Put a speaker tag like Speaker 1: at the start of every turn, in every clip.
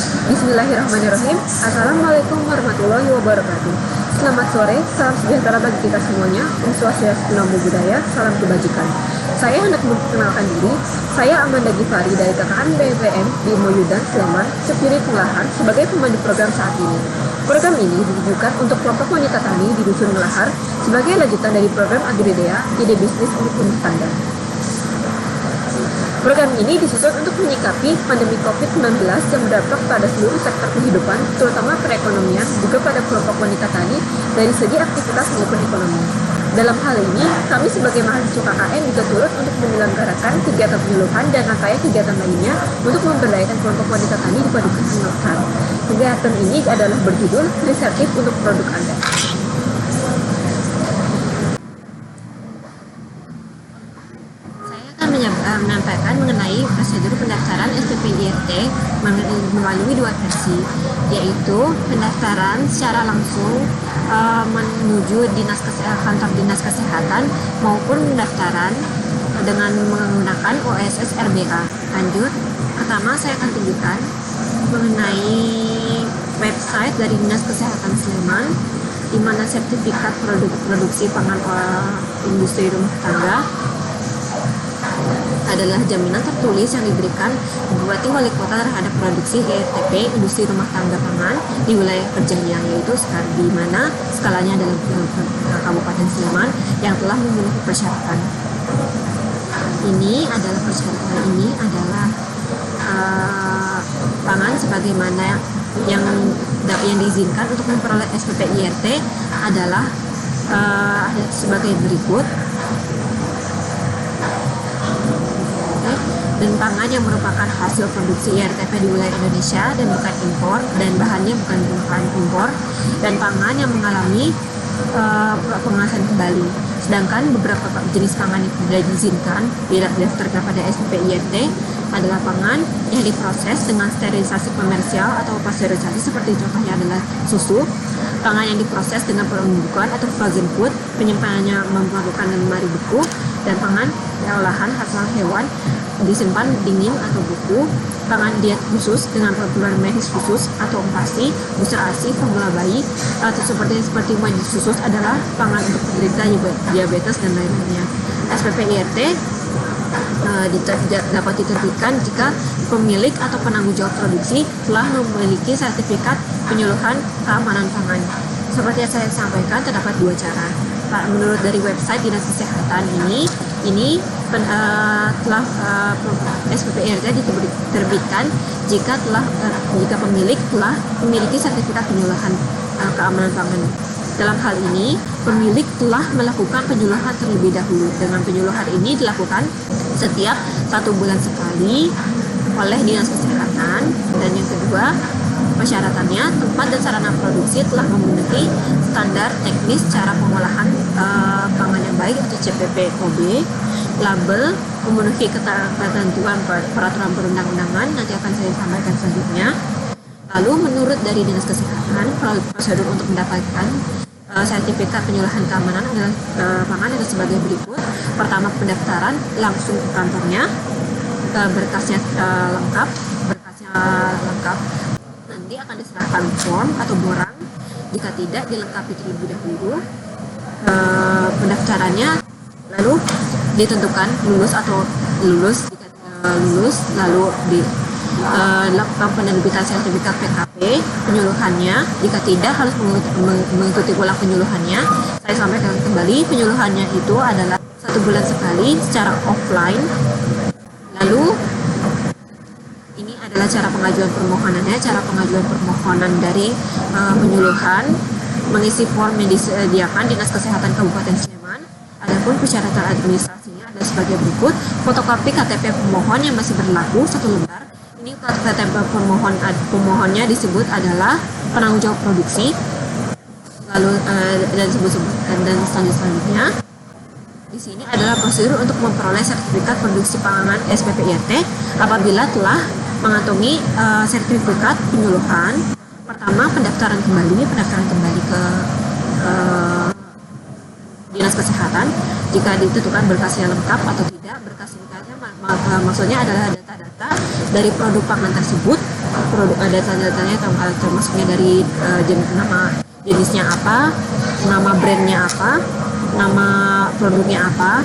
Speaker 1: Bismillahirrahmanirrahim. Assalamualaikum warahmatullahi wabarakatuh. Selamat sore, salam sejahtera bagi kita semuanya. Om Swastiastu, Namo Buddhaya, salam kebajikan. Saya hendak memperkenalkan diri. Saya Amanda Gifari dari KKN BPM di Moyudan, Sleman, Cepiri Ngelahar sebagai pemandu program saat ini. Program ini ditujukan untuk kelompok wanita tani di Dusun Ngelahar sebagai lanjutan dari program Agridea, ide bisnis untuk rumah tangga. Program ini disusun untuk menyikapi pandemi COVID-19 yang berdampak pada seluruh sektor kehidupan, terutama perekonomian, juga pada kelompok wanita tani dari segi aktivitas maupun ekonomi. Dalam hal ini, kami sebagai mahasiswa KKN juga turut untuk menyelenggarakan kegiatan penyuluhan dan rangkaian kegiatan lainnya untuk memberdayakan kelompok wanita tani di Padukuhan Ngelahar. Kegiatan ini adalah berjudul Resertif untuk Produk Anda. Menyampaikan mengenai prosedur pendaftaran SPPIRT melalui dua versi, yaitu pendaftaran secara langsung menuju kantor dinas kesehatan maupun pendaftaran dengan menggunakan OSS RBA. Lanjut, pertama saya akan tunjukkan mengenai website dari Dinas Kesehatan Sleman, di mana sertifikat produksi pangan industri rumah tangga adalah jaminan tertulis yang diberikan Bupati Wali Kota terhadap produksi ERTP industri rumah tangga pangan di wilayah kerjanya, yaitu di mana skalanya adalah Kabupaten Sleman yang telah memenuhi persyaratan. Ini adalah persyaratan pangan sebagaimana yang diizinkan untuk memperoleh SPP IRT adalah sebagai berikut. Dan pangan yang merupakan hasil produksi IRTP di wilayah Indonesia dan bukan impor, dan bahannya bukan bahan impor, dan pangan yang mengalami pengelasan kembali. Sedangkan beberapa jenis pangan yang tidak diizinkan tidak didaftarkan pada SPP IRT adalah pangan yang diproses dengan sterilisasi komersial atau pasteurisasi, seperti contohnya adalah susu, pangan yang diproses dengan pembukaan atau frozen food, penyimpanannya memerlukan lemari beku, dan pangan olahan hasil hewan disimpan dingin atau beku, pangan diet khusus dengan perkebunan medis khusus atau operasi, booster ASI, formula bayi, atau seperti medis khusus adalah pangan untuk penderita diabetes dan lainnya. SPP IRT dapat diterbitkan jika pemilik atau penanggung jawab produksi telah memiliki sertifikat penyuluhan keamanan pangan. Seperti yang saya sampaikan, terdapat dua cara. Menurut dari website Dinas Kesehatan ini telah SPP IRT diterbitkan jika pemilik telah memiliki sertifikat penyuluhan keamanan pangan. Dalam hal ini, pemilik telah melakukan penyuluhan terlebih dahulu. Dengan penyuluhan ini dilakukan setiap 1 bulan sekali oleh Dinas Kesehatan. Dan yang kedua, persyaratannya, tempat dan sarana produksi telah memenuhi standar teknis cara pengolahan pangan yang baik atau CPPOB, label memenuhi ketentuan peraturan perundang-undangan, nanti akan saya sampaikan selanjutnya. Lalu menurut dari Dinas Kesehatan, prosedur untuk mendapatkan sertifikat penyuluhan keamanan pangan adalah sebagai berikut. Pertama, pendaftaran langsung ke kantornya, berkasnya lengkap, nanti akan diserahkan form atau borang. Jika tidak, dilengkapi terlebih dahulu pendaftarannya, lalu ditentukan lulus atau lulus. Jika lulus, lalu dilakukan penerbitan sertifikat PKP penyuluhannya. Jika tidak, harus mengikuti ulang penyuluhannya. Saya sampaikan kembali, penyuluhannya itu adalah 1 bulan sekali secara offline. Lalu ini adalah cara pengajuan permohonannya. Cara pengajuan permohonan dari penyuluhan, mengisi form yang disediakan Dinas Kesehatan Kabupaten Sleman. Adapun persyaratan administrasinya adalah sebagai berikut: fotokopi KTP pemohon yang masih berlaku 1 lembar. Ini KTP pemohonnya disebut adalah penanggung jawab produksi. Lalu dan selanjutnya di sini adalah prosedur untuk memperoleh sertifikat produksi pangan SPP IRT apabila telah mengantongi sertifikat penyuluhan. Pertama, pendaftaran kembali ke Dinas Kesehatan jika ditentukan berkasnya lengkap atau tidak. Berkas lengkapnya maksudnya adalah data-data dari produk pangan tersebut, produk, data-datanya termasuknya dari nama jenisnya apa, nama brandnya apa, nama produknya apa,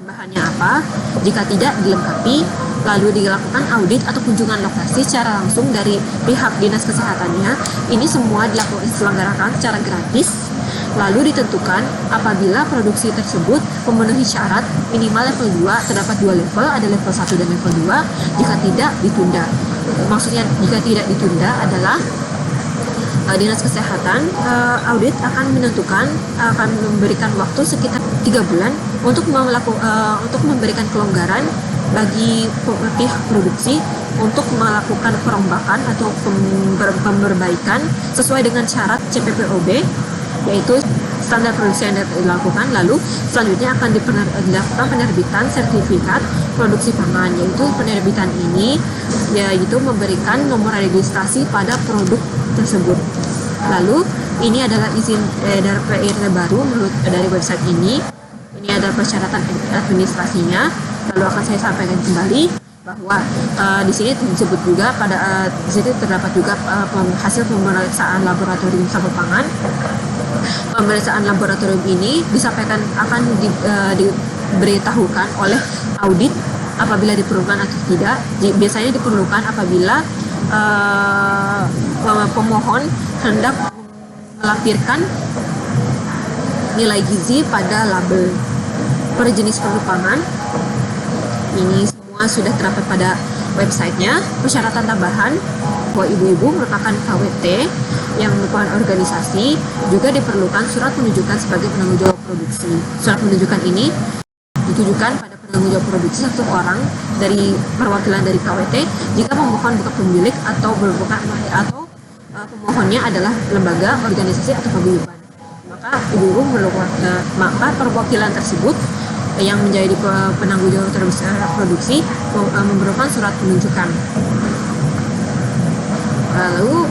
Speaker 1: bahannya apa. Jika tidak dilengkapi, lalu dilakukan audit atau kunjungan lokasi secara langsung dari pihak dinas kesehatannya. Ini semua diselenggarakan secara gratis. Lalu ditentukan apabila produksi tersebut memenuhi syarat minimal level 2, terdapat 2 level, ada level 1 dan level 2. Jika tidak, ditunda. Maksudnya jika tidak ditunda adalah Dinas Kesehatan audit akan memberikan waktu sekitar 3 bulan untuk memberikan kelonggaran bagi pihak produksi untuk melakukan perombakan atau perbaikan sesuai dengan syarat CPPOB, yaitu standar produksi yang dilakukan. Lalu selanjutnya akan dilakukan penerbitan sertifikat produksi pangan, yaitu penerbitan ini yaitu memberikan nomor registrasi pada produk tersebut. Lalu ini adalah izin edar PIRT baru menurut dari website ini. Ini adalah persyaratan administrasinya. Lalu akan saya sampaikan kembali bahwa di sini disebut juga di sini terdapat juga hasil pemeriksaan laboratorium sampel pangan. Pemeriksaan laboratorium ini disampaikan akan diberitahukan oleh audit apabila diperlukan atau tidak. Biasanya diperlukan apabila pemohon hendak melampirkan nilai gizi pada label per jenis produk pangan. Ini semua sudah terdapat pada websitenya. Persyaratan tambahan bahwa ibu-ibu merupakan KWT yang merupakan organisasi, juga diperlukan surat penunjukan sebagai penanggung jawab produksi. Surat penunjukan ini ditujukan pada penanggung jawab produksi satu orang dari perwakilan dari KWT jika pemohon bukan pemilik atau pemohonnya adalah lembaga, organisasi atau paguyuban. Maka ibu-ibu maka perwakilan tersebut yang menjadi penanggung jawab produksi memerlukan surat penunjukan. Lalu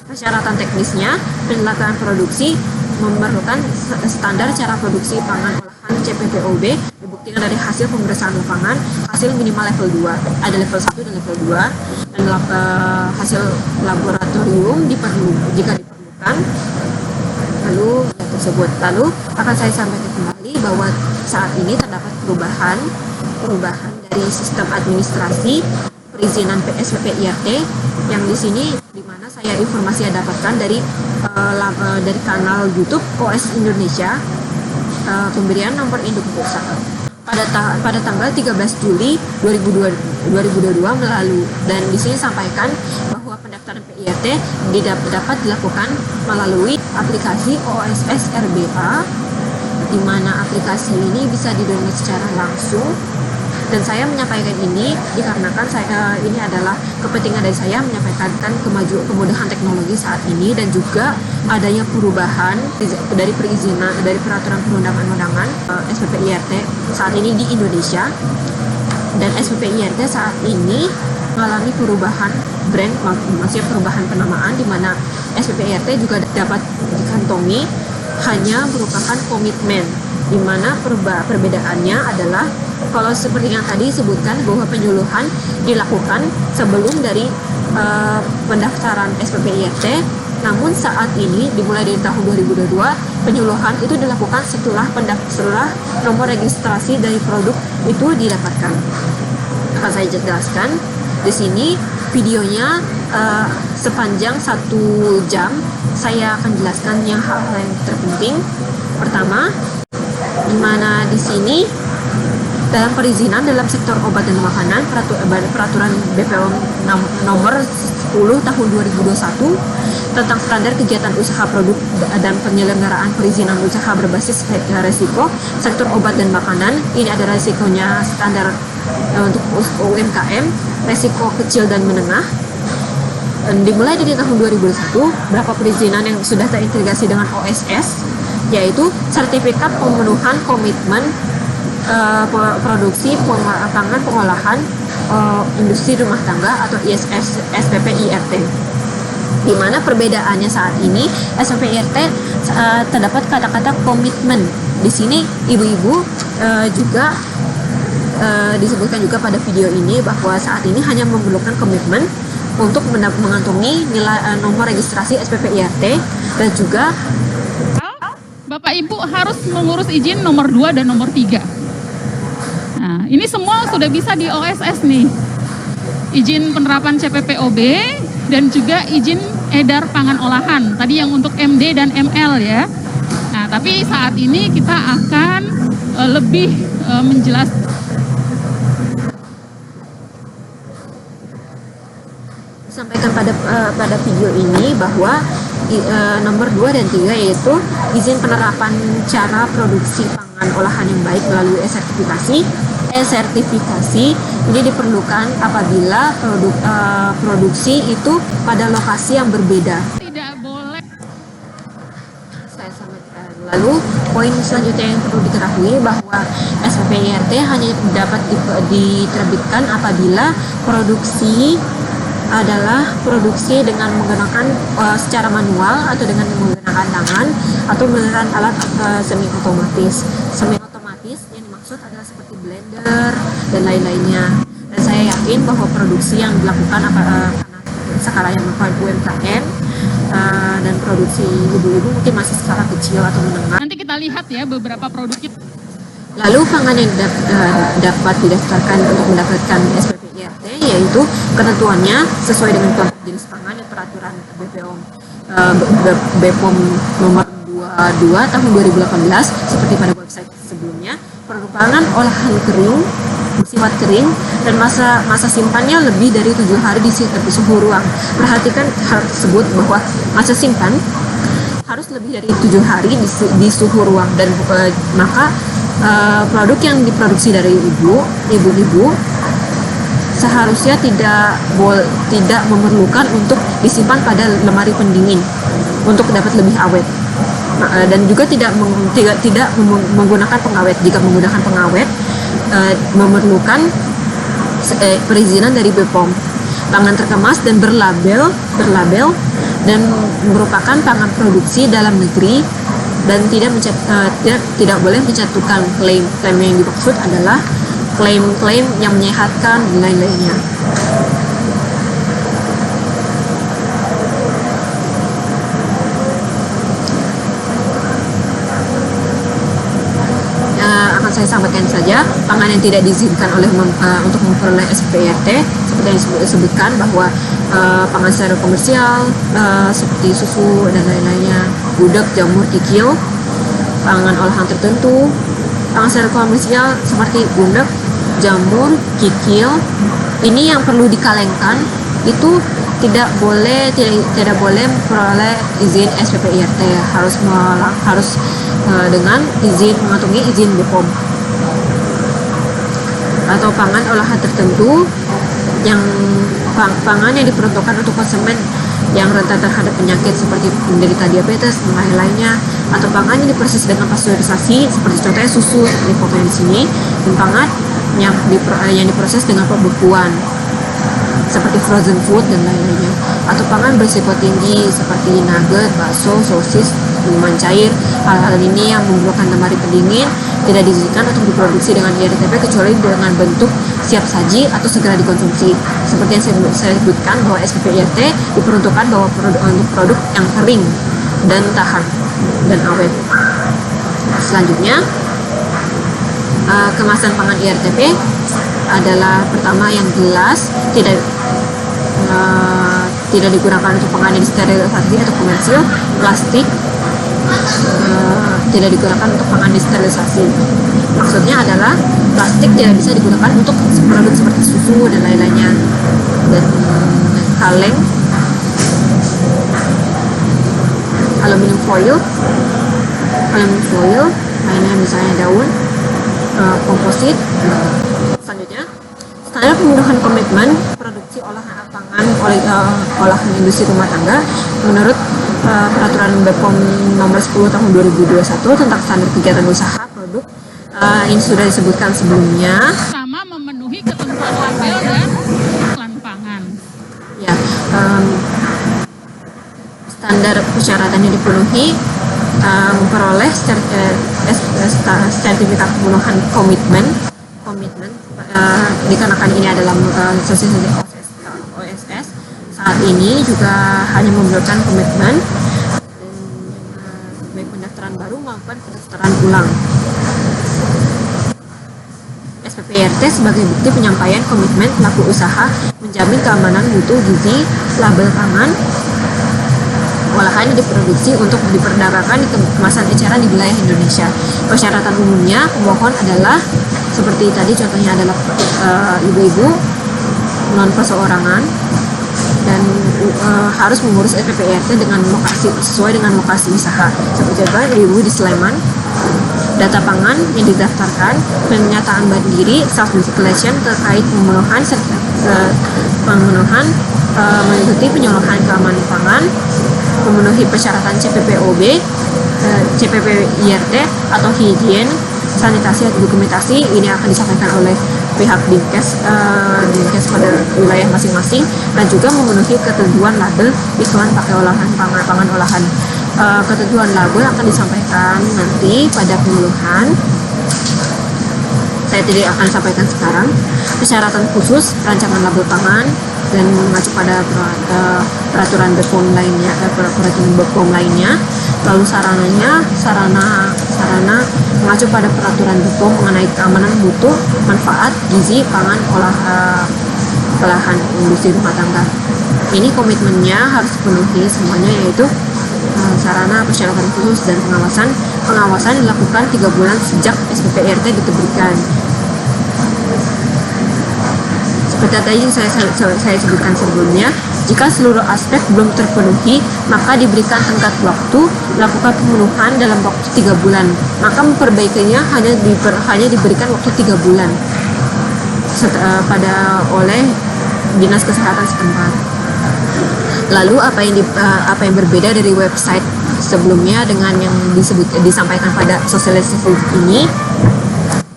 Speaker 1: persyaratan teknisnya, penyelenggaraan produksi memerlukan standar cara produksi pangan olahan CPPOB dibuktikan dari hasil pemeriksaan lapangan, hasil minimal level 2, ada level 1 dan level 2, dan hasil laboratorium jika diperlukan. Lalu akan saya sampaikan kembali bahwa saat ini terdapat perubahan dari sistem administrasi perizinan SPPIRT yang di sini di mana saya informasi yang dapatkan dari kanal YouTube OS Indonesia, pemberian nomor induk usaha pada tanggal 13 Juli 2022 melalui, dan di sini sampaikan bahwa pendaftaran PIRT dapat dilakukan melalui aplikasi OSS RBA, di mana aplikasi ini bisa di-download secara langsung. Dan saya menyampaikan ini dikarenakan ini adalah kepentingan dari saya menyampaikan kemudahan teknologi saat ini, dan juga adanya perubahan dari peraturan perundang-undangan SPPIRT saat ini di Indonesia. Dan SPPIRT saat ini mengalami perubahan brand, maksudnya perubahan penamaan, di mana SPPIRT juga dapat dikantongi hanya merupakan komitmen, di mana perbedaannya adalah kalau seperti yang tadi disebutkan bahwa penyuluhan dilakukan sebelum dari pendaftaran SPPIRT, namun saat ini dimulai dari tahun 2022 penyuluhan itu dilakukan setelah nomor registrasi dari produk itu didapatkan. Akan saya jelaskan di sini videonya sepanjang 1 jam. Saya akan jelaskan hal-hal yang terpenting. Pertama, di mana di sini dalam perizinan dalam sektor obat dan makanan, peraturan BPOM nomor 10 tahun 2021 tentang standar kegiatan usaha produk dan penyelenggaraan perizinan usaha berbasis resiko sektor obat dan makanan. Ini ada resikonya standar untuk UMKM, resiko kecil dan menengah. Dimulai dari tahun 2021, berapa perizinan yang sudah terintegrasi dengan OSS, yaitu sertifikat pemenuhan komitmen produksi pangan pengolahan industri rumah tangga atau SPPIRT. Di mana perbedaannya saat ini SPPIRT terdapat kata-kata komitmen. Di sini ibu-ibu juga disebutkan juga pada video ini bahwa saat ini hanya memerlukan komitmen untuk mengantongi nilai nomor registrasi SPP IRT, dan juga
Speaker 2: Bapak Ibu harus mengurus izin nomor 2 dan nomor 3. Nah, ini semua sudah bisa di OSS nih. Izin penerapan CPPOB dan juga izin edar pangan olahan. Tadi yang untuk MD dan ML ya. Nah, tapi saat ini kita akan lebih menjelaskan.
Speaker 1: Sampaikan pada video ini bahwa nomor 2 dan 3 yaitu izin penerapan cara produksi pangan olahan yang baik melalui e-sertifikasi ini diperlukan apabila produksi itu pada lokasi yang berbeda.
Speaker 2: Tidak boleh.
Speaker 1: Saya sampaikan. Lalu poin selanjutnya yang perlu diketahui bahwa SPP IRT hanya dapat diterbitkan apabila produksi adalah produksi dengan menggunakan secara manual atau dengan menggunakan tangan atau menggunakan alat semi otomatis. Semi otomatis yang dimaksud adalah seperti blender dan lain-lainnya. Dan saya yakin bahwa produksi yang dilakukan karena sekarang yang melakukan UMKM dan produksi ibu-ibu mungkin masih skala kecil atau menengah.
Speaker 2: Nanti kita lihat ya beberapa produk kita.
Speaker 1: Lalu pangan yang dapat didaftarkan untuk mendapatkan SPP IRT yaitu ketentuannya sesuai dengan kelompok jenis pangan dan peraturan BPOM nomor 22 tahun 2018 seperti pada website sebelumnya. Produk pangan olahan kering, bersifat kering, dan masa simpannya lebih dari 7 hari di suhu ruang. Perhatikan hal tersebut bahwa masa simpan harus lebih dari 7 hari di suhu ruang, dan maka produk yang diproduksi dari ibu-ibu seharusnya tidak memerlukan untuk disimpan pada lemari pendingin untuk dapat lebih awet, dan juga tidak menggunakan pengawet. Jika menggunakan pengawet memerlukan perizinan dari BPOM. Pangan terkemas dan berlabel dan merupakan pangan produksi dalam negeri dan tidak boleh mencantumkan klaim yang dimaksud adalah klaim yang menyehatkan dan lain-lainnya. Akan saya sampaikan saja pangan yang tidak diizinkan untuk memperoleh SPP IRT seperti yang disebutkan bahwa pangan secara komersial seperti susu dan lain-lainnya, gudeg, jamur, kikil, pangan olahan tertentu. Pangan secara komersial seperti gudeg, jamur, kikil, ini yang perlu dikalengkan itu tidak boleh memperoleh izin SPP IRT, harus dengan mengantongi izin BPOM. Atau pangan olahan tertentu yang pangan yang diperuntukkan untuk konsumen yang rentan terhadap penyakit seperti penderita diabetes dan lain-lainnya, atau pangan yang diproses dengan pasteurisasi seperti contohnya susu seperti foto di sini, dan pangan yang diproses dengan pembekuan seperti frozen food dan lain-lainnya, atau pangan berisiko tinggi seperti nugget, bakso, sosis, minuman cair. Hal-hal ini yang memerlukan lemari pendingin tidak diizinkan untuk diproduksi dengan IRTP kecuali dengan bentuk siap saji atau segera dikonsumsi. Seperti yang saya sebutkan bahwa SPP IRT diperuntukkan bahwa untuk produk yang kering dan tahan dan awet. Selanjutnya, kemasan pangan IRTP adalah pertama yang gelas, tidak digunakan untuk pangan yang sterilisasi atau komersil. Plastik tidak digunakan untuk pangan disterilisasi. Maksudnya adalah plastik tidak bisa digunakan untuk produk seperti susu dan lain-lainnya. Dan kaleng, aluminium foil, lainnya misalnya daun, komposit. Selanjutnya, standar pemenuhan komitmen produksi olahan pangan olahan industri rumah tangga menurut peraturan BPOM nomor 10 tahun 2021 tentang standar kegiatan usaha produk ini sudah disebutkan sebelumnya.
Speaker 2: Sama memenuhi ketentuan label dan iklan pangan.
Speaker 1: Ya, standar persyaratan yang dipenuhi memperoleh sertifikat pemenuhan komitmen dikarenakan ini adalah sosialisasi OSS, saat ini juga hanya memberikan komitmen baik pendaftaran baru maupun pendaftaran ulang. SPPRT sebagai bukti penyampaian komitmen pelaku usaha menjamin keamanan mutu gizi label pangan olahan yang diproduksi untuk diperdagangkan di kemasan eceran di wilayah Indonesia. Persyaratan umumnya pemohon adalah seperti tadi contohnya adalah ibu-ibu non perseorangan dan harus mengurus SPPRT dengan lokasi sesuai dengan lokasi usaha. Seperti ibu di Sleman, data pangan yang didaftarkan, pernyataan mandiri self declaration terkait pemenuhan mengikuti penyuluhan keamanan pangan, memenuhi persyaratan CPPOB, CPPIRT atau higien, sanitasi atau dokumentasi. Ini akan disampaikan oleh pihak Dinkes pada wilayah masing-masing, dan juga memenuhi ketentuan label isuan pakai olahan pangan olahan. Ketentuan label akan disampaikan nanti pada penyuluhan. Saya tidak akan sampaikan sekarang. Persyaratan khusus rancangan label pangan dan mengacu pada peraturan BPOM lainnya, peraturan BPOM lainnya. Lalu sarana mengacu pada peraturan BPOM mengenai keamanan mutu, manfaat, gizi, pangan, olahan industri rumah tangga. Ini komitmennya harus dipenuhi semuanya, yaitu sarana, persyaratan khusus, dan pengawasan dilakukan 3 bulan sejak SPPRT diterbitkan. Seperti tadi saya sebutkan sebelumnya, jika seluruh aspek belum terpenuhi, maka diberikan tenggat waktu melakukan pemenuhan dalam waktu 3 bulan. Maka memperbaikinya hanya diberikan waktu 3 bulan oleh Dinas Kesehatan setempat. Lalu apa yang berbeda dari website sebelumnya dengan yang disampaikan pada sosialisasi ini?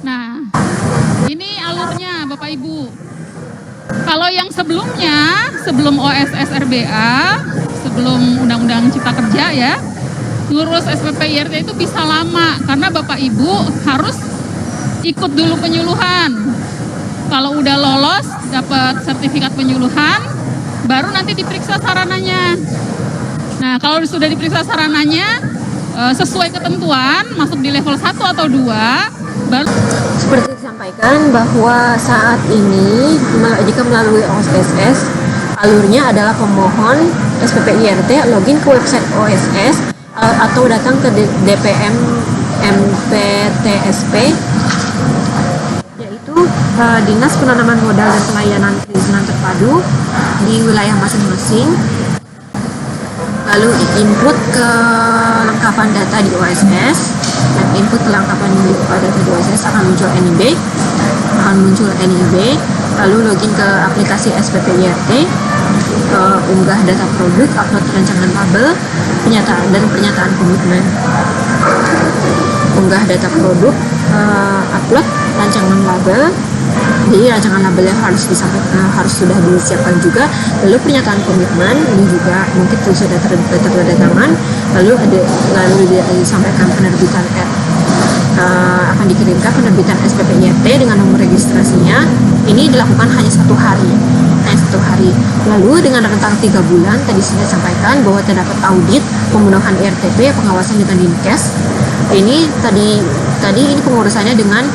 Speaker 2: Nah, ini alurnya Bapak Ibu. Kalau yang sebelumnya, sebelum OSS RBA, sebelum Undang-Undang Cipta Kerja ya, ngurus SPPIRT itu bisa lama karena Bapak Ibu harus ikut dulu penyuluhan. Kalau udah lolos, dapat sertifikat penyuluhan, baru nanti diperiksa sarananya. Nah, kalau sudah diperiksa sarananya, sesuai ketentuan, masuk di level 1 atau 2, baru...
Speaker 1: Seperti disampaikan bahwa saat ini, jika melalui OSS, alurnya adalah pemohon SPPIRT login ke website OSS atau datang ke DPM MPTSP, yaitu Dinas Penanaman Modal dan Pelayanan Perizinan Terpadu di wilayah masing-masing. Lalu input kelengkapan data di OSS, dan input kelengkapan data di OSS akan muncul NIB, lalu login ke aplikasi SPPIRT, unggah data produk, upload rancangan label, pernyataan komitmen. Unggah data produk, upload rancangan label. Jadi rancangan labelnya harus sudah disiapkan juga. Lalu pernyataan komitmen ini juga mungkin sudah tertanda tangan. Lalu disampaikan penerbitan akan dikirimkan penerbitan SPPIRT dengan nomor registrasinya. Ini dilakukan hanya 1 hari. Lalu dengan rentang 3 bulan tadi sudah sampaikan bahwa terdapat audit pemenuhan RTP pengawasan dengan Dinkes. Ini tadi ini pengurusannya dengan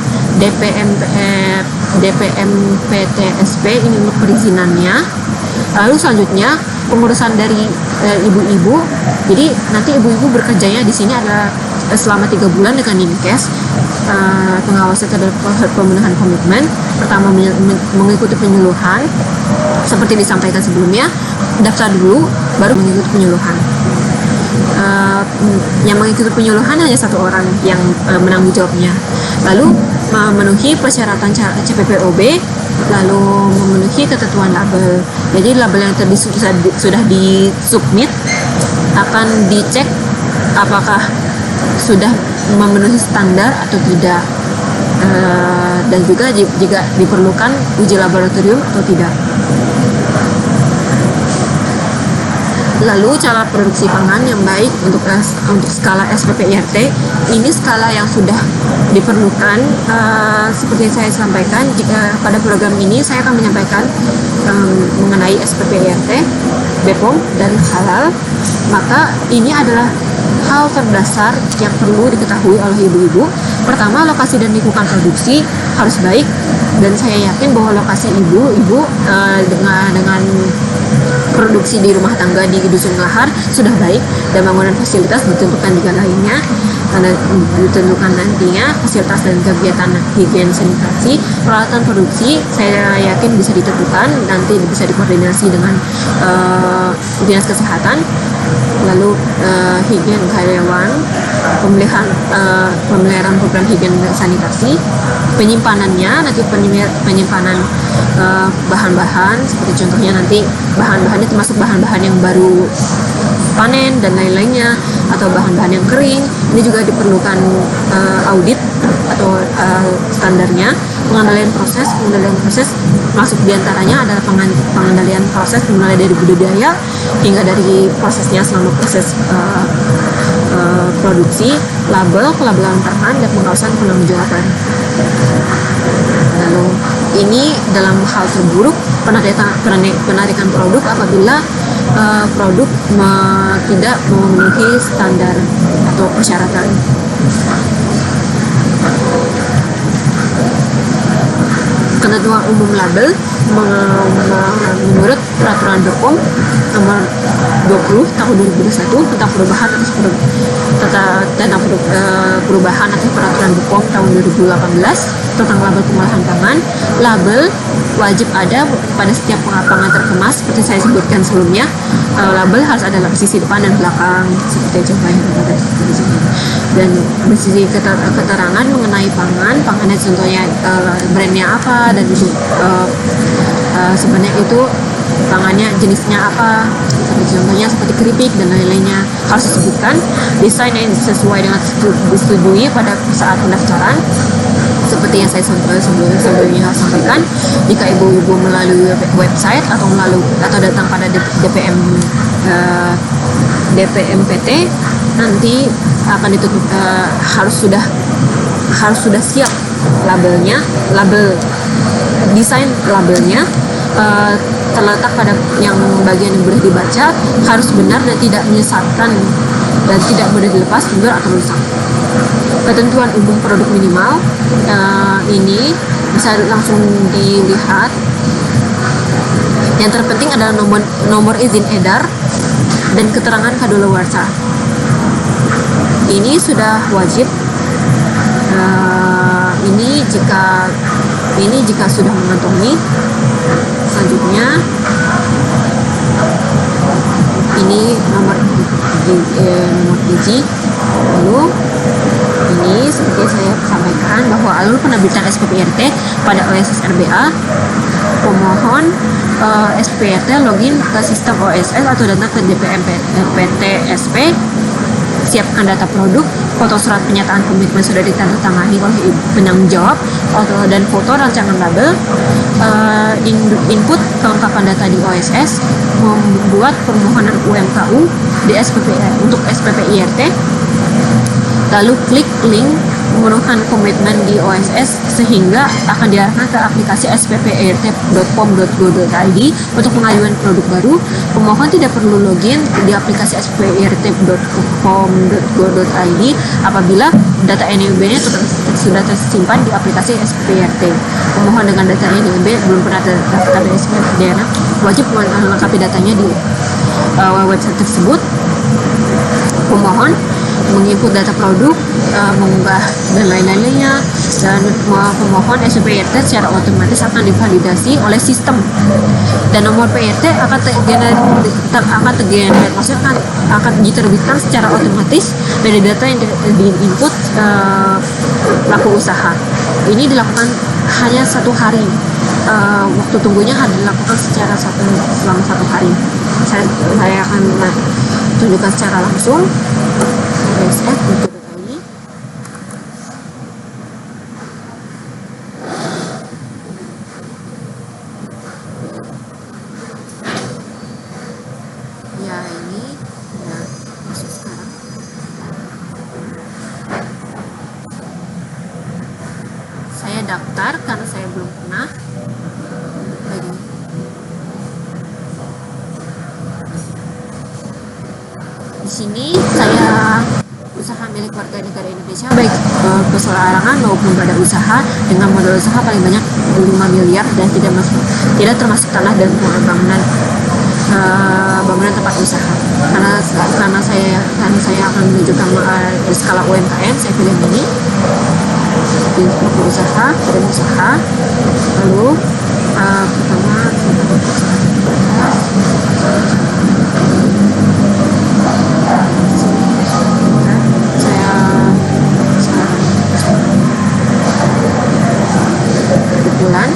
Speaker 1: DPMPTSP, ini untuk perizinannya. Lalu selanjutnya pengurusan dari ibu-ibu. Jadi nanti ibu-ibu bekerjanya di sini ada selama 3 bulan dengan Dinkes. Pengawasan terhadap pemenuhan komitmen. Pertama mengikuti penyuluhan seperti disampaikan sebelumnya, daftar dulu baru mengikuti penyuluhan. Yang mengikuti penyuluhan hanya 1 orang yang menanggung jawabnya. Lalu memenuhi persyaratan CPPOB, lalu memenuhi ketentuan label. Jadi label yang tadi sudah disubmit akan dicek apakah sudah memenuhi standar atau tidak, dan juga jika diperlukan uji laboratorium atau tidak. Lalu cara produksi pangan yang baik untuk skala SPP IRT, ini skala yang sudah diperlukan. Seperti saya sampaikan, jika pada program ini saya akan menyampaikan mengenai SPP IRT, BPOM, dan halal. Maka ini adalah hal terdasar yang perlu diketahui oleh ibu-ibu. Pertama, lokasi dan lingkungan produksi harus baik, dan saya yakin bahwa lokasi ibu-ibu dengan produksi di rumah tangga di dusun lahar sudah baik, dan bangunan fasilitas ditentukan juga lainnya, karena ditentukan nantinya fasilitas dan kegiatan higien sanitasi. Peralatan produksi saya yakin bisa ditentukan, nanti bisa dikoordinasi dengan dinas kesehatan. Lalu higien karyawan, pemeliharaan program higien dan sanitasi, penyimpanannya nanti penyimpanan bahan-bahan, seperti contohnya nanti bahan-bahannya termasuk bahan-bahan yang baru panen dan lain-lainnya, atau bahan-bahan yang kering. Ini juga diperlukan audit atau standarnya. Pengendalian proses masuk diantaranya adalah pengendalian proses mulai dari budidaya hingga dari prosesnya selama proses produksi, label, pelabelan pangan, dan pengawasan penangguhjawaban. Lalu ini dalam hal terburuk penarikan produk apabila produk tidak memenuhi standar atau persyaratan. Ketentuan umum label menurut peraturan BPOM nomor 20 tahun 2021 tentang perubahan atas peraturan BPOM tahun 2018 tentang label pengolahan pangan. Label wajib ada pada setiap pangan terkemas, seperti saya sebutkan sebelumnya. Label harus ada sisi depan dan belakang, seperti contohnya pada di sini. Dan berisi keterangan mengenai pangannya contohnya brandnya apa, dan itu sebenarnya itu pangannya jenisnya apa, seperti contohnya seperti keripik dan lain-lainnya harus disebutkan. Desain yang sesuai dengan disetujui pada saat pendaftaran, seperti yang saya sebelumnya sampaikan. Jika ibu-ibu melalui website atau datang pada DPMPT, nanti akan ditutup, harus sudah siap labelnya, label desain labelnya terletak pada yang bagian yang boleh dibaca, harus benar dan tidak menyesatkan, dan tidak boleh dilepas, mundur, atau rusak. Ketentuan umum produk minimal ini bisa langsung dilihat. Yang terpenting adalah nomor izin edar dan keterangan kadaluarsa. Ini sudah wajib. Ini jika sudah mengantongi. Selanjutnya ini nomor izin. Lalu ini seperti saya sampaikan bahwa alur penerbitan SPP IRT pada OSS RBA, pemohon SPP IRT login ke sistem OSS atau datang ke DPMPT SP, siapkan data produk, foto surat pernyataan komitmen sudah ditandatangani oleh penanggung jawab, dan foto rancangan label, input kelengkapan data di OSS, membuat permohonan UMKU di untuk SPP IRT, lalu klik link memenuhkan komitmen di OSS sehingga akan diarahkan ke aplikasi sppirt.pom.go.id untuk pengajuan produk baru. Pemohon tidak perlu login di aplikasi sppirt.pom.go.id apabila data NIB-nya sudah tersimpan di aplikasi SPIRT. Pemohon dengan data NIB belum pernah terdaftar di SPIRT wajib melengkapi datanya di website tersebut. Pemohon menginput data produk, mengunggah dan lain-lainnya, dan pemohon SPIRT secara otomatis akan divalidasi oleh sistem, dan nomor PIRT akan tergenerate, maksudnya akan diterbitkan secara otomatis dari data yang diinput pelaku usaha. Ini dilakukan hanya 1 hari. Waktu tunggunya harus dilakukan selama 1 hari. Saya akan tunjukkan secara langsung. OSS ini. Ya, Ya ini ya masuk sekarang. Saya daftar karena saya belum pernah. Lagi. Di sini saya usaha milik warga negara Indonesia, baik perseorangan maupun badan usaha, dengan modal usaha paling banyak 5 miliar dan tidak termasuk tanah dan bangunan tempat usaha. Karena saya akan menunjukkan skala UMKM, saya pilih ini usaha, badan usaha. Lalu pertama bulan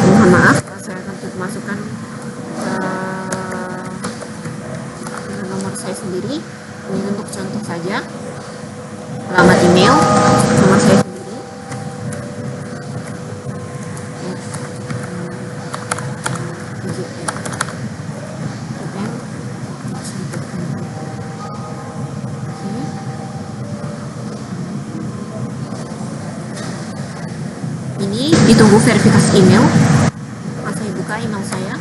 Speaker 1: mohon maaf, saya akan masukkan nomor saya sendiri. Ini untuk contoh saja, alamat email, nomor saya sendiri. Ini ditunggu verifikasi email. Saya buka email saya.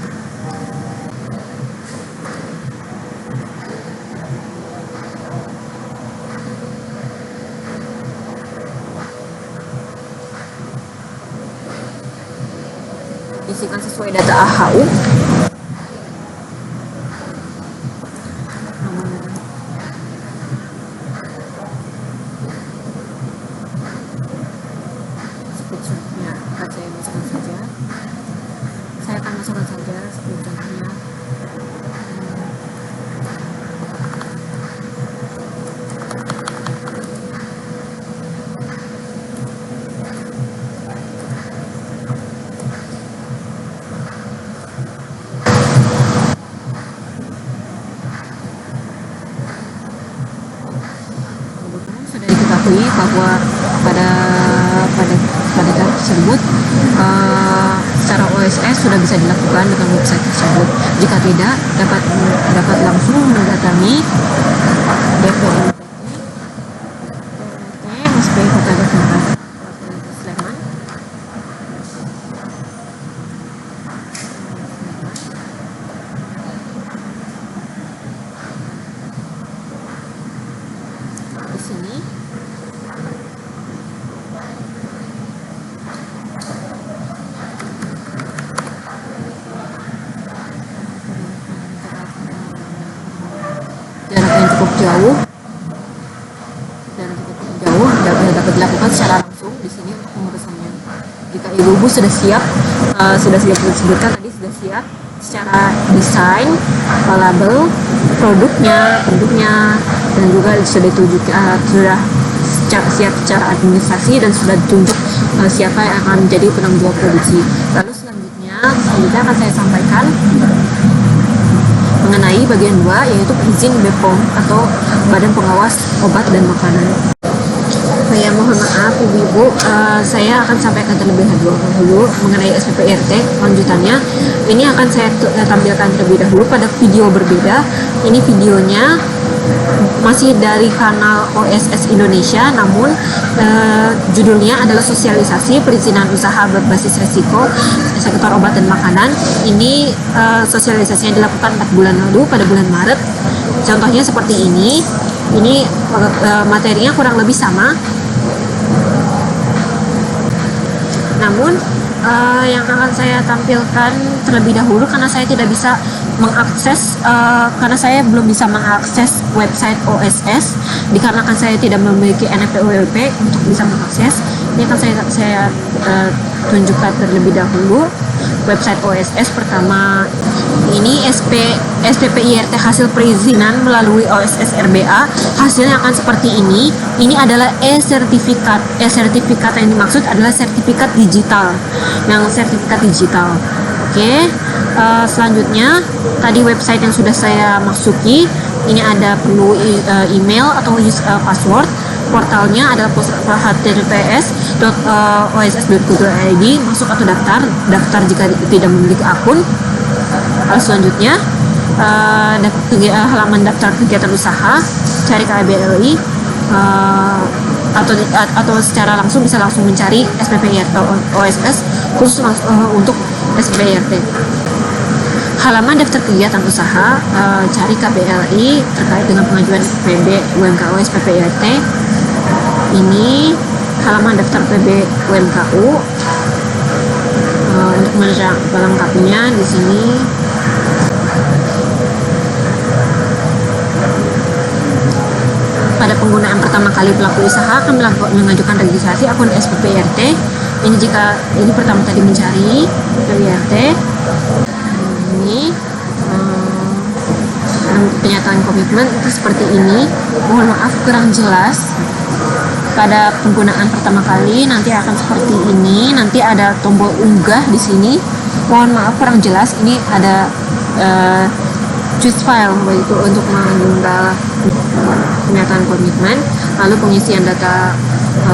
Speaker 1: Isikan sesuai data AHU. Saya akan masukkan saja seperti contohnya. Sudah diketahui bahwa pada tahap tersebut secara OSS sudah bisa dilakukan dengan website tersebut. Jika tidak, dapat langsung mendatangi DPMPT MSP Kota Depok Sleman. Di sini jaraknya cukup jauh dapat dilakukan secara langsung di sini untuk pengurusannya. Jika ibu-ibu sudah siap disebutkan tadi, sudah siap secara desain, label, produknya dan juga sudah siap secara administrasi dan sudah ditunjuk siapa yang akan menjadi penanggung jawab produksi. Lalu selanjutnya akan saya sampaikan mengenai bagian 2, yaitu izin BPOM atau Badan Pengawas Obat dan Makanan. Saya mohon maaf ibu-ibu, saya akan sampaikan terlebih dahulu mengenai SPP IRT. Lanjutannya ini akan saya tampilkan terlebih dahulu pada video berbeda. Ini videonya masih dari kanal OSS Indonesia, namun judulnya adalah sosialisasi perizinan usaha berbasis resiko sektor obat dan makanan. Ini sosialisasinya dilakukan 4 bulan lalu pada bulan Maret. Contohnya seperti ini materinya kurang lebih sama, namun yang akan saya tampilkan terlebih dahulu karena saya tidak bisa mengakses karena saya belum bisa mengakses website OSS dikarenakan saya tidak memiliki NPWP untuk bisa mengakses. Ini akan saya tunjukkan terlebih dahulu website OSS. Pertama, ini SPP IRT hasil perizinan melalui OSS RBA. Hasilnya akan seperti ini. Ini adalah e-sertifikat. E-sertifikat yang dimaksud adalah sertifikat digital. Oke. Selanjutnya tadi website yang sudah saya masuki, ini ada perlu email atau password. portalnya adalah https://oss.go.id, masuk atau daftar jika tidak memiliki akun. Lalu selanjutnya halaman daftar kegiatan usaha, cari KBLI, atau secara langsung bisa langsung mencari SPPIRT OSS khusus untuk SPPIRT. Halaman daftar kegiatan usaha, cari KBLI terkait dengan pengajuan PB UMKU SPPIRT. Ini halaman daftar PB UMKU. Untuk melengkapinya di sini pada penggunaan pertama kali pelaku usaha akan mengajukan registrasi akun SPPIRT. Ini jika ini pertama tadi mencari SPPIRT. Ini penyataan komitmen itu seperti ini. Mohon maaf kurang jelas. Pada penggunaan pertama kali nanti akan seperti ini. Nanti ada tombol unggah di sini. Mohon maaf kurang jelas. Ini ada choose file yaitu untuk mengunggah pernyataan komitmen. Lalu pengisian data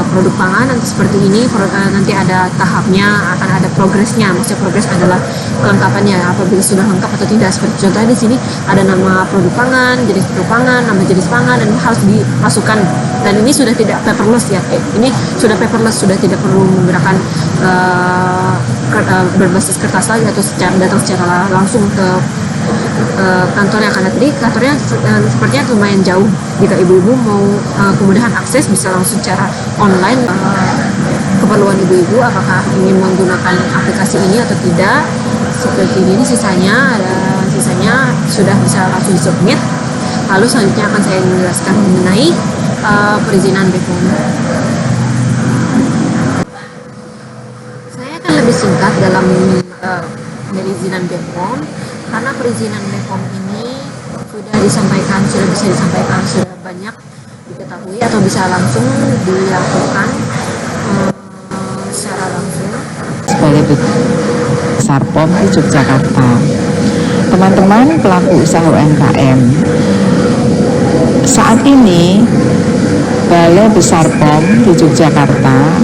Speaker 1: produk pangan nanti seperti ini. Nanti ada tahapnya, akan ada progresnya. Maksudnya progres adalah kelengkapannya, apabila sudah lengkap atau tidak. Seperti contohnya di sini ada nama produk pangan, jenis produk pangan, nama jenis pangan, dan harus dimasukkan. Dan ini sudah tidak paperless ya. Ini sudah paperless, sudah tidak perlu menggunakan berbasis kertas lagi atau datang secara langsung ke kantor yang tadi. Kantornya sepertinya lumayan jauh. Jika ibu-ibu mau kemudahan akses, bisa langsung secara online. Keperluan ibu-ibu apakah ingin menggunakan aplikasi ini atau tidak, seperti ini. Sisanya sudah bisa langsung submit. Lalu selanjutnya akan saya menjelaskan mengenai perizinan BPOM. Saya akan lebih singkat dalam perizinan BPOM, karena perizinan BPOM ini sudah bisa disampaikan, sudah banyak diketahui atau bisa langsung dilakukan secara langsung.
Speaker 3: Sebagai Besar POM di Yogyakarta, teman-teman pelaku usaha UMKM, saat ini Balai Besar POM di Yogyakarta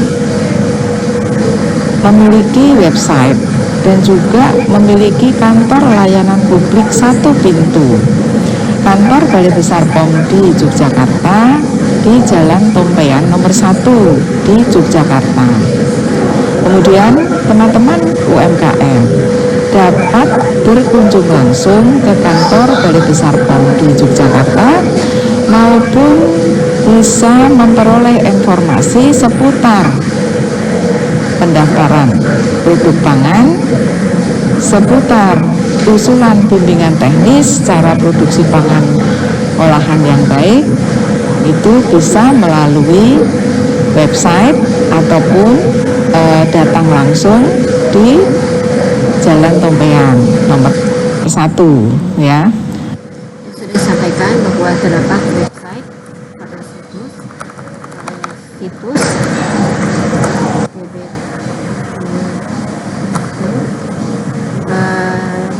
Speaker 3: memiliki website dan juga memiliki kantor layanan publik satu pintu. Kantor Balai Besar POM di Yogyakarta di Jalan Tompean nomor 1 di Yogyakarta. Kemudian teman-teman UMKM dapat berkunjung langsung ke kantor Balai Besar POM di Yogyakarta maupun bisa memperoleh informasi seputar pendaftaran produk pangan, seputar usulan bimbingan teknis cara produksi pangan olahan yang baik. Itu bisa melalui website ataupun datang langsung di Jalan Tompean nomor 1 ya.
Speaker 1: Sudah disampaikan bahwa terdapat website pada situs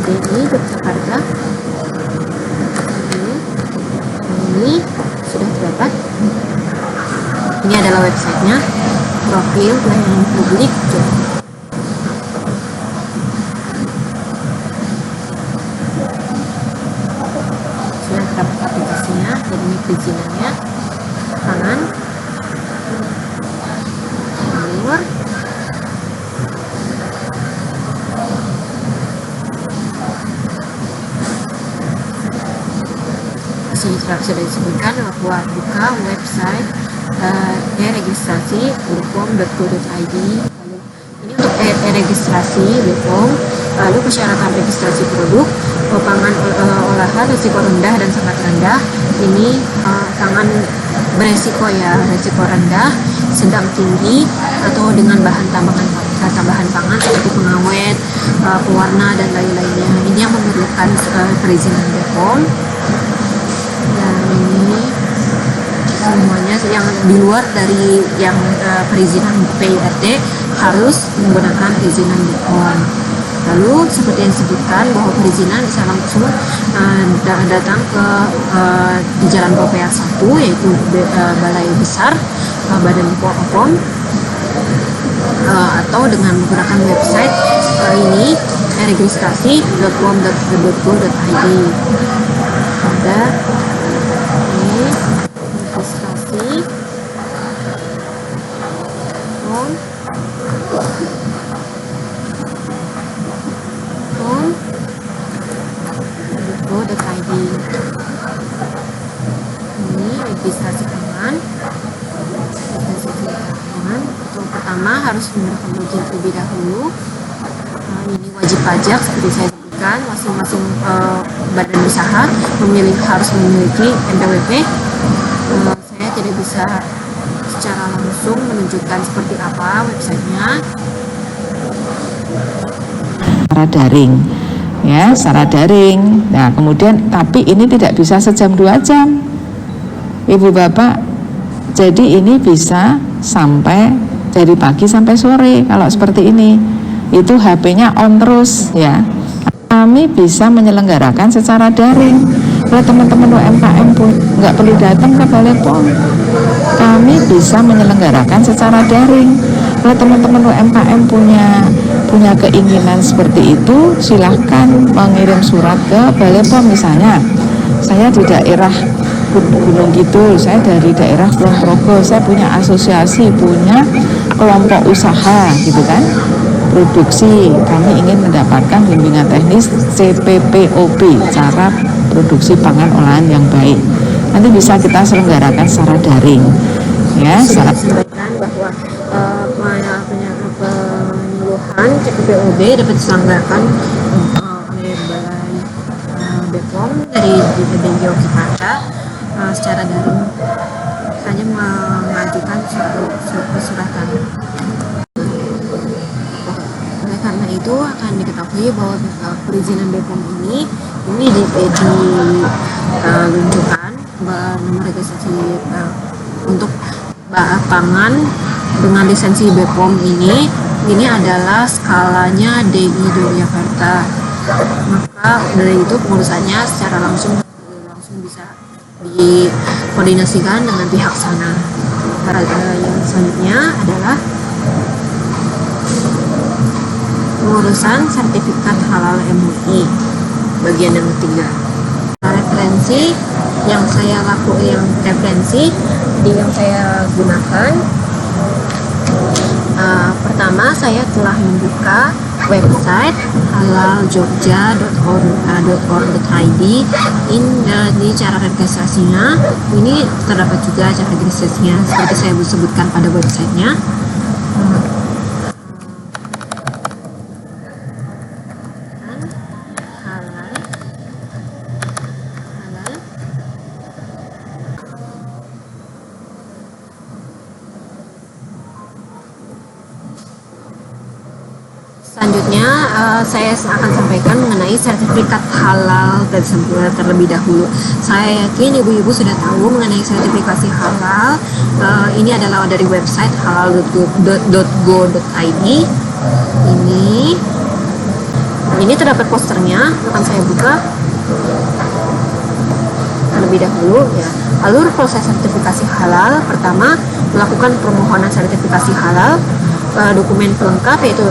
Speaker 1: DI Yogyakarta. Ini sudah terdapat. Ini adalah websitenya, profil pelayanan publik. Sudah terdapat aplikasinya, jadi ini perizinannya, kanan, luar. Sini sudah disebutkan bahwa buka website e-registrasi bepom.go.id. Lalu ini untuk e-registrasi BPOM. Lalu persyaratan registrasi produk pangan olahan risiko rendah dan sangat rendah. Ini sangat beresiko ya, risiko rendah, sedang tinggi, atau dengan bahan tambahan pangan seperti pengawet, pewarna dan lain-lainnya. Ini yang memerlukan perizinan BPOM. Dan ini semuanya yang di luar dari yang perizinan PIRT harus menggunakan perizinan BPOM. Lalu seperti yang disebutkan bahwa perizinan bisa langsung datang ke di Jalan POPEA 1, yaitu Balai Besar Badan POM, atau dengan menggunakan website ini registrasi.pom.go.id. Ada ini registrasi pom.go.id. Ini registrasi pangan. Untuk pertama harus menggunakan login terlebih dahulu. Ini wajib pajak seperti saya sebutkan, masing-masing badan usaha harus memiliki NPWP. Saya tidak bisa secara langsung menunjukkan seperti apa websitenya.
Speaker 3: Secara daring, ya, secara daring. Nah, kemudian tapi ini tidak bisa sejam 2 jam, Ibu Bapak. Jadi ini bisa sampai dari pagi sampai sore. Kalau seperti ini, itu HP-nya on terus, ya. Kami bisa menyelenggarakan secara daring. Kalau teman-teman UMKM pun nggak perlu datang ke Balai POM, kami bisa menyelenggarakan secara daring. Kalau teman-teman UMKM punya keinginan seperti itu, silahkan mengirim surat ke Balai POM. Misalnya, saya di daerah Gunung Kidul, saya dari daerah Kulon Progo, saya punya asosiasi, punya kelompok usaha, gitu kan, produksi. Kami ingin mendapatkan bimbingan teknis CPPOB, cara produksi pangan olahan yang baik. Nanti bisa kita selenggarakan secara daring, ya.
Speaker 1: Sudah disampaikan bahwa penyuluhan CPPOB dapat diselenggarakan oleh Balai BPOM dari BPJO Jakarta secara daring, hanya mengajukan suatu persuratan. Oleh karena itu akan diketahui bahwa perizinan BPOM ini diluncurkan nomor registrasi untuk pangan dengan lisensi BPOM ini adalah skalanya DI Yogyakarta. Maka dari itu pengurusannya secara langsung bisa dikoordinasikan dengan pihak sana. Yang selanjutnya adalah pengurusan sertifikat halal MUI bagian yang ketiga. Referensi yang saya gunakan, pertama saya telah membuka website halaljogja.org.id. Ini cara registrasinya. Ini terdapat juga cara registrasinya seperti saya sebutkan pada websitenya. Selanjutnya saya akan sampaikan mengenai sertifikat halal terlebih dahulu. Saya yakin ibu-ibu sudah tahu mengenai sertifikasi halal. Ini adalah dari website halal.go.id. Ini terdapat posternya, akan saya buka terlebih dahulu, ya. Alur proses sertifikasi halal: pertama, melakukan permohonan sertifikasi halal. Dokumen pelengkap yaitu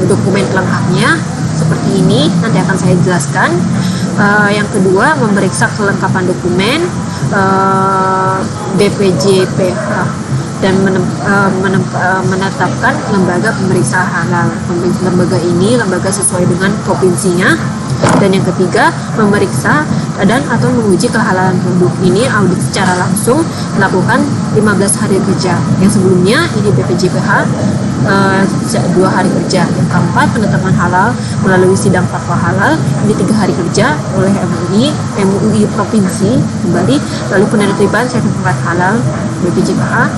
Speaker 1: dokumen pelengkapnya seperti ini, nanti akan saya jelaskan. Yang kedua, memeriksa kelengkapan dokumen BPJPH dan menetapkan lembaga pemeriksa halal. Lembaga ini lembaga sesuai dengan provinsinya. Dan yang ketiga, memeriksa dan atau menguji kehalalan produk. Ini audit secara langsung dilakukan 15 hari kerja. Yang sebelumnya ini BPJPH 2 hari kerja. Yang keempat, penetapan halal melalui sidang fatwa halal, ini 3 hari kerja oleh MUI provinsi kembali. Lalu penertiban sertifikat halal BPJPH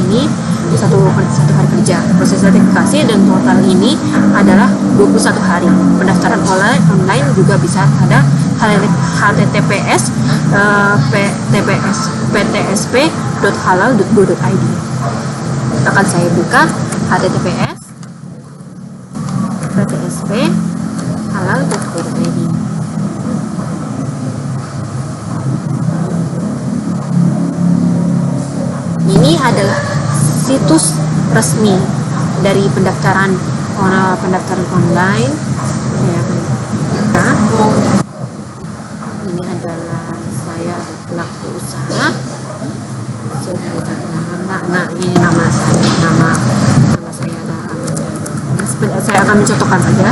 Speaker 1: ini satu hari kerja. Proses sertifikasi dan total ini adalah 21 hari. Pendaftaran online juga bisa ada https ptsp.halal.go.id. Akan saya buka https PTSP halal.co.id. Ini adalah situs resmi dari pendaftaran online. Ini adalah saya pelaku usaha. Ini nama saya saya akan mencontohkan saja.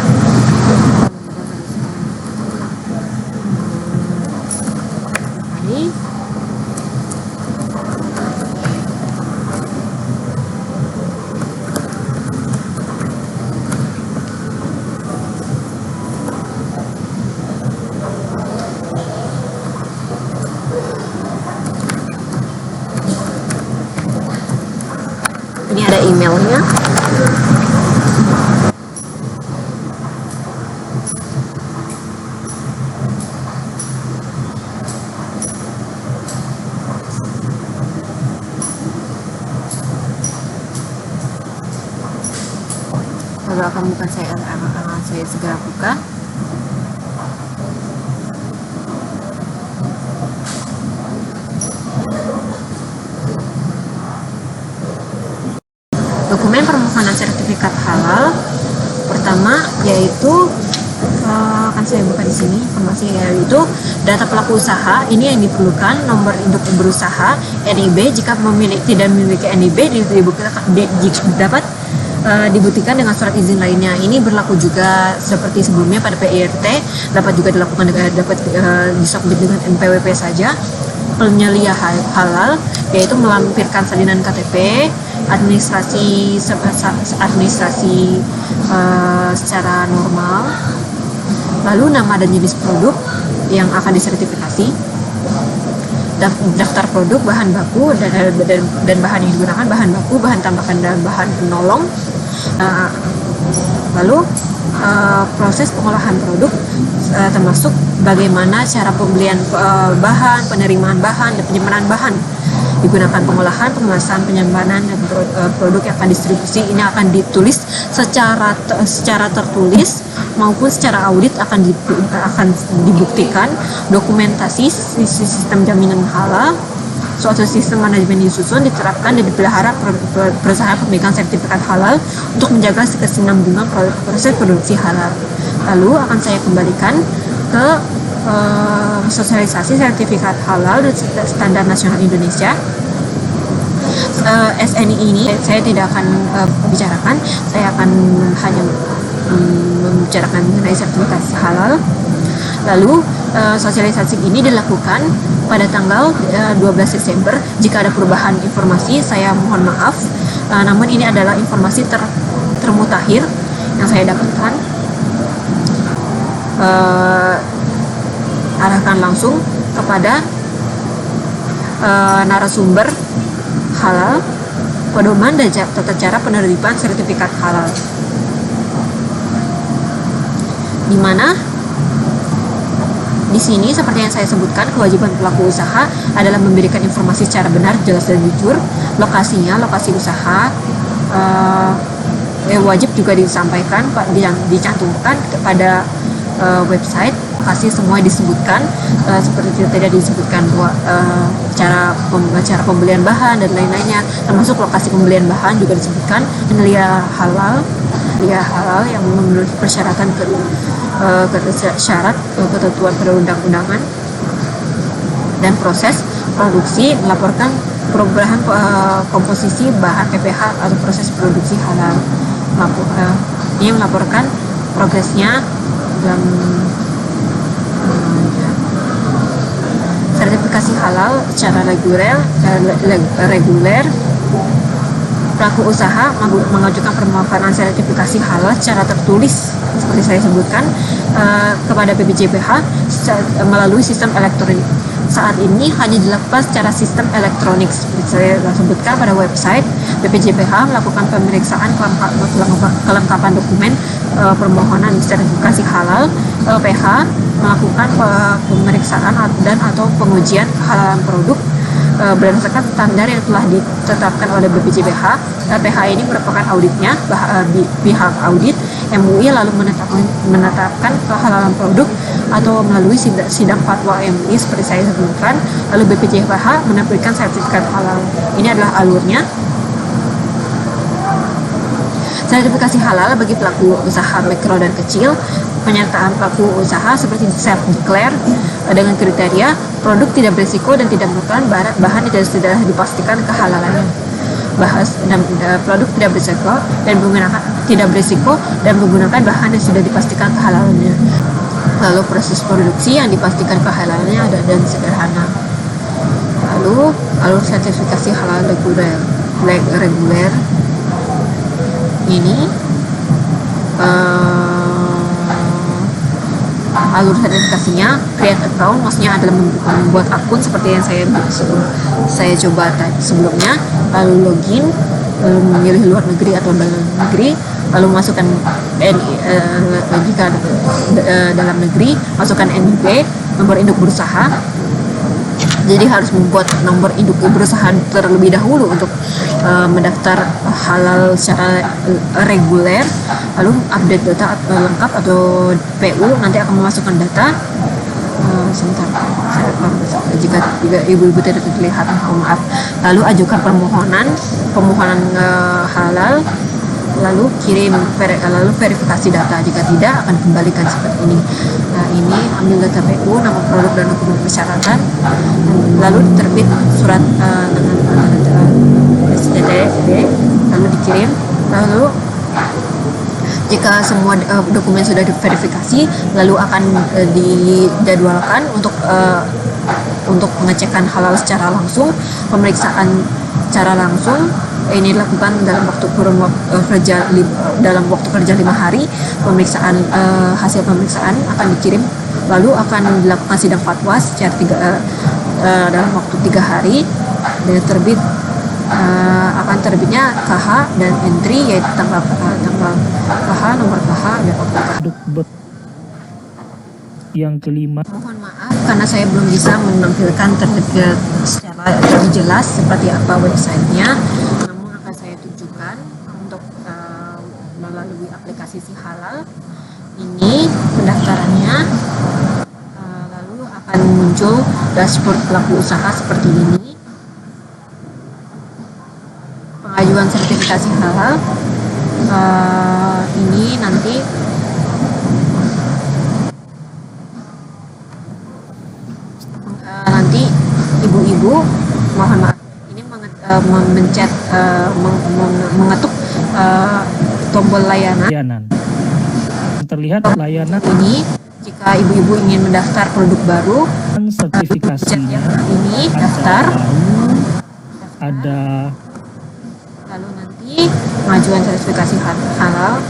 Speaker 1: Ini ada emailnya. Lalu akan saya segera buka. Dokumen permohonan sertifikat halal pertama yaitu akan saya buka di sini informasi, yaitu data pelaku usaha. Ini yang diperlukan, nomor induk berusaha NIB. Jika tidak memiliki NIB dapat dibuktikan dengan surat izin lainnya. Ini berlaku juga seperti sebelumnya pada PIRT, dapat juga dilakukan disubmit dengan NPWP saja. Penyelia halal yaitu melampirkan salinan KTP, administrasi secara normal, lalu nama dan jenis produk yang akan disertifikasi, daftar produk, bahan baku dan bahan yang digunakan, bahan baku, bahan tambahan dan bahan penolong, lalu proses pengolahan produk, termasuk bagaimana cara pembelian bahan, penerimaan bahan, dan penyimpanan bahan, digunakan pengolahan, pengemasan, penyimpanan dan produk yang akan distribusi. Ini akan ditulis secara tertulis maupun secara audit, akan dibuktikan. Dokumentasi sistem jaminan halal, suatu sistem manajemen disusun, diterapkan dan dipelihara perusahaan pemegang sertifikat halal untuk menjaga kesinambungan proses produksi halal. Lalu akan saya kembalikan ke sosialisasi sertifikat halal dan standar nasional Indonesia. SNI ini saya tidak akan bicarakan, saya akan hanya membicarakan mengenai sertifikasi halal. Lalu sosialisasi ini dilakukan pada tanggal 12 Desember. Jika ada perubahan informasi, saya mohon maaf. Namun ini adalah informasi termutakhir yang saya dapatkan. Arahkan langsung kepada narasumber halal, pedoman dan tata cara penerbitan sertifikat halal, di mana di sini seperti yang saya sebutkan, kewajiban pelaku usaha adalah memberikan informasi secara benar, jelas dan jujur. Lokasinya, lokasi usaha wajib juga disampaikan, dicantumkan kepada website. Lokasi semua disebutkan, seperti tidak disebutkan cara pembelian bahan dan lain-lainnya, termasuk lokasi pembelian bahan juga disebutkan. Penyelia halal yang memenuhi persyaratan syarat ketentuan perundang-undangan, dan proses produksi, melaporkan perubahan komposisi bahan PPH atau proses produksi halal. Ini melaporkan progresnya dalam sertifikasi halal secara reguler. Pelaku usaha mengajukan permohonan sertifikasi halal secara tertulis seperti saya sebutkan kepada BPJPH melalui sistem elektronik. Saat ini hanya dilakukan secara sistem elektronik seperti saya sebutkan pada website. BPJPH melakukan pemeriksaan kelengkapan dokumen permohonan sertifikasi halal. LPH melakukan pemeriksaan dan atau pengujian kehalalan produk berdasarkan standar yang telah ditetapkan oleh BPJPH. LPH ini merupakan auditnya, pihak audit MUI lalu menetapkan kehalalan produk atau melalui sidang fatwa MUI seperti saya sebutkan, lalu BPJPH menerbitkan sertifikat halal. Ini adalah alurnya. Sertifikasi halal bagi pelaku usaha mikro dan kecil, penyertaan pelaku usaha seperti self-declare dengan kriteria produk tidak berisiko dan tidak merupakan bahan yang sudah dipastikan kehalalannya. Produk tidak berisiko dan menggunakan bahan yang sudah dipastikan kehalalannya. Lalu proses produksi yang dipastikan kehalalannya ada dan sederhana. Lalu alur sertifikasi halal reguler ini alur sertifikasinya create account, maksudnya adalah membuat akun seperti yang saya coba sebelumnya, lalu login, lalu memilih luar negeri atau dalam negeri, lalu masukkan jika dalam negeri masukkan NIB, nomor induk berusaha. Jadi harus membuat nomor induk berusaha terlebih dahulu untuk mendaftar halal secara reguler, lalu update data lengkap atau PU nanti akan memasukkan data. Sebentar, jika ibu-ibu tidak terlihat, maaf. Lalu ajukan permohonan halal, lalu kirim lalu verifikasi data. Jika tidak akan kembalikan seperti ini. Nah, ini ambil data PU, nama produk dan dokumen persyaratan, lalu diterbit surat STD, lalu dikirim. Lalu jika semua dokumen sudah diverifikasi, lalu akan dijadwalkan untuk pengecekan halal secara langsung, pemeriksaan secara langsung. Ini dilakukan dalam waktu kerja 5 hari. Hasil pemeriksaan akan dikirim, lalu akan dilakukan sidang fatwa secara dalam waktu 3 hari dan akan terbitnya KH dan entry, yaitu tanggal KH, nomor KH dan waktu KH.
Speaker 4: Yang kelima,
Speaker 1: Mohon maaf karena saya belum bisa menampilkan secara lebih jelas seperti apa websitenya, namun akan saya tunjukkan untuk melalui aplikasi Si Halal ini pendaftarannya. Lalu akan muncul dashboard pelaku usaha seperti ini. Pengajuan sertifikasi halal ini nanti ibu-ibu, mohon maaf, ini memencet mengetuk tombol layanan.
Speaker 4: Terlihat layanan
Speaker 1: Ini jika ibu-ibu ingin mendaftar produk baru,
Speaker 4: sertifikasinya
Speaker 1: ini daftar.
Speaker 4: ada
Speaker 1: Lalu nanti pengajuan sertifikasi halal,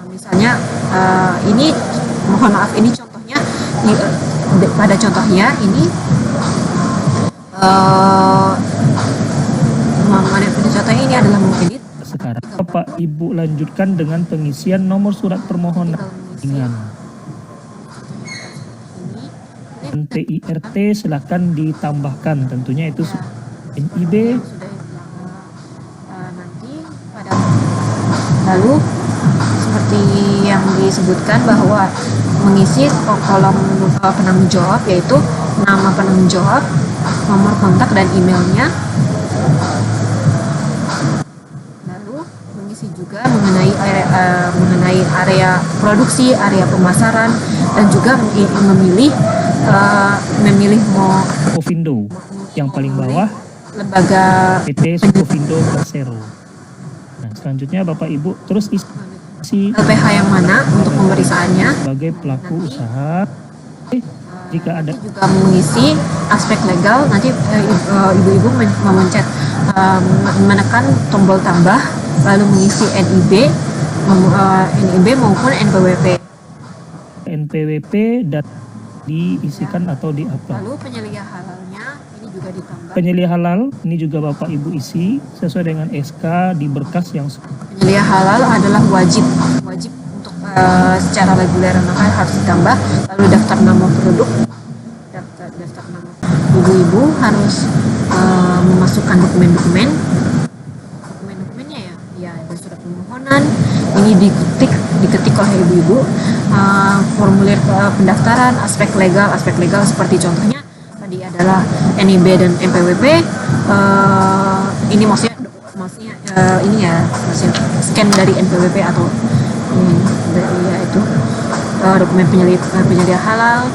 Speaker 1: misalnya ini, mohon maaf, ini contohnya pada contohnya ini contohnya ini adalah mengedit.
Speaker 4: sekarang. Bapak Ibu lanjutkan dengan pengisian nomor surat permohonan dengan TIRT, silakan ditambahkan tentunya itu NIB.
Speaker 1: Nanti pada lalu seperti yang disebutkan bahwa mengisi kolom penanggung jawab, yaitu nama penanggung jawab, nomor kontak dan emailnya. Lalu mengisi juga mengenai area produksi, area pemasaran, dan juga memilih mau
Speaker 4: Sukovindo yang paling bawah
Speaker 1: lembaga
Speaker 4: PT Sukovindo Persero. Nah, selanjutnya Bapak Ibu terus isi
Speaker 1: LPH yang mana untuk pemeriksaannya.
Speaker 4: sebagai pelaku usaha. Jika ada
Speaker 1: Juga mengisi aspek legal, nanti ibu-ibu memencet menekan tombol tambah, lalu mengisi NIB maupun
Speaker 4: NPWP dan diisikan atau di-upload.
Speaker 1: Lalu penyelia halalnya ini juga ditambah.
Speaker 4: Penyelia halal ini juga Bapak Ibu isi sesuai dengan SK di berkas yang
Speaker 1: Penyelia halal adalah wajib untuk secara reguler, maka harus ditambah. Lalu daftar nama produk, daftar nama. Ibu-ibu harus memasukkan dokumennya ya ada surat permohonan, Ini diketik oleh ibu-ibu, formulir pendaftaran, aspek legal seperti contohnya tadi adalah NIB dan NPWP. Ini maksudnya ini ya, maksudnya scan dari NPWP atau yaitu dokumen penyedia halal,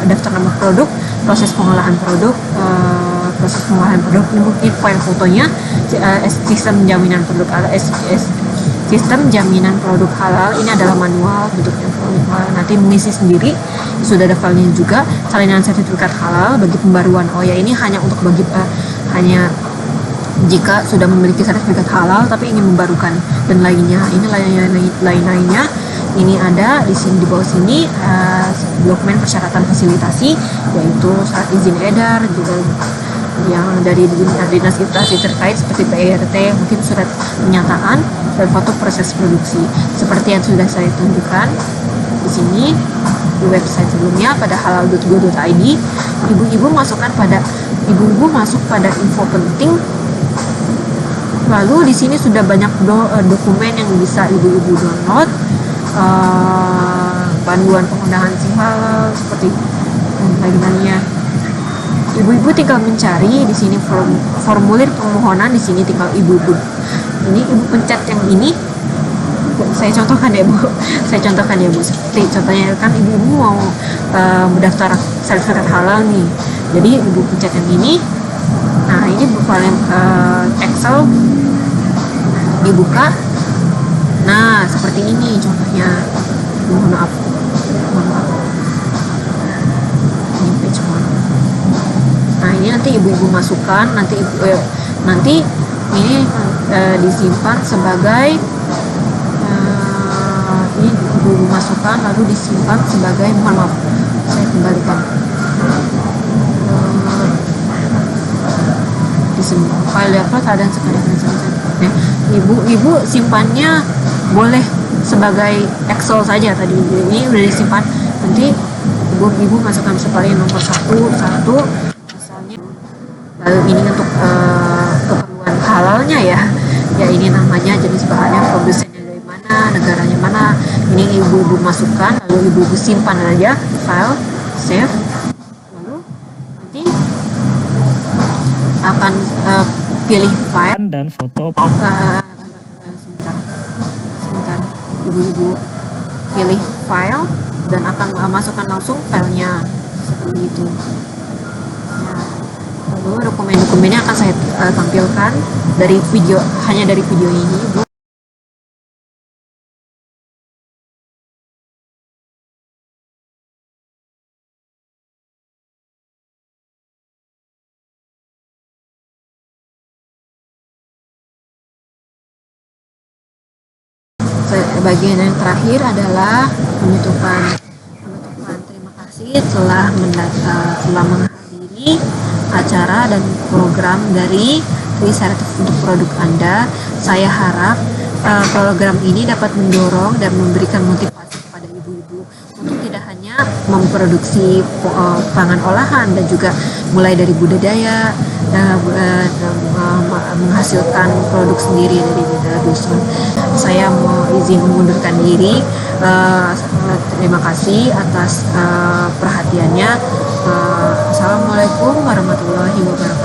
Speaker 1: daftar nama produk, proses pengolahan produk, mungkin file fotonya, sistem jaminan produk halal, sistem jaminan produk halal. Ini adalah manual bentuknya, nanti mengisi sendiri, sudah ada filenya juga. Salinan sertifikat halal bagi pembaruan, oh ya ini hanya untuk hanya jika sudah memiliki sertifikat halal tapi ingin membarukan dan lainnya. Ini lainnya ini ada di sini, di bawah sini, dokumen persyaratan fasilitasi, yaitu surat izin edar juga yang dari dinas instansi terkait seperti PRT, mungkin surat pernyataan dan foto proses produksi seperti yang sudah saya tunjukkan di sini di website sebelumnya pada halal.go.id. Ibu-ibu masuk pada info penting. Lalu di sini sudah banyak dokumen yang bisa ibu-ibu download, panduan penggunaan SIM halal seperti lainnya. Ibu-ibu tinggal mencari di sini formulir permohonan, di sini tinggal ibu pencet yang ini. Saya contohkan ya Bu. Seperti contohnya kan ibu-ibu mau mendaftar sertifikat halal nih. Jadi ibu pencet yang ini. Nah, ini file Excel dibuka. Nah, seperti ini contohnya. Mohon maaf. Ini page 1. Nah, ini nanti ibu-ibu masukkan, nanti ini disimpan sebagai ini ibu-ibu masukkan lalu disimpan sebagai, mohon maaf, saya kembalikan. Disimpan file dapat keadaan sekarang. Ibu simpannya boleh sebagai Excel saja tadi. Ini udah disimpan. Nanti ibu masukkan sebagai nomor 1 misalnya. Lalu ini untuk keperluan halalnya ya ini namanya, jenis bahannya, produsennya dari mana, negaranya mana. Ini ibu masukkan, lalu ibu simpan aja, file, save. Lalu nanti akan pilih file
Speaker 4: dan foto.
Speaker 1: Sebentar, ibu pilih file dan akan masukkan langsung filenya seperti itu. Lalu dokumen-dokumennya akan saya tampilkan hanya dari video ini, Bu. Bagian yang terakhir adalah penutupan. Terima kasih telah menghadiri acara dan program dari Triceratops untuk produk Anda. Saya harap program ini dapat mendorong dan memberikan motivasi kepada ibu-ibu untuk tidak hanya memproduksi pangan olahan dan juga mulai dari budidaya dan menghasilkan produk sendiri dari dusun. Saya mau izin mengundurkan diri. Terima kasih atas perhatiannya. Assalamualaikum warahmatullahi wabarakatuh.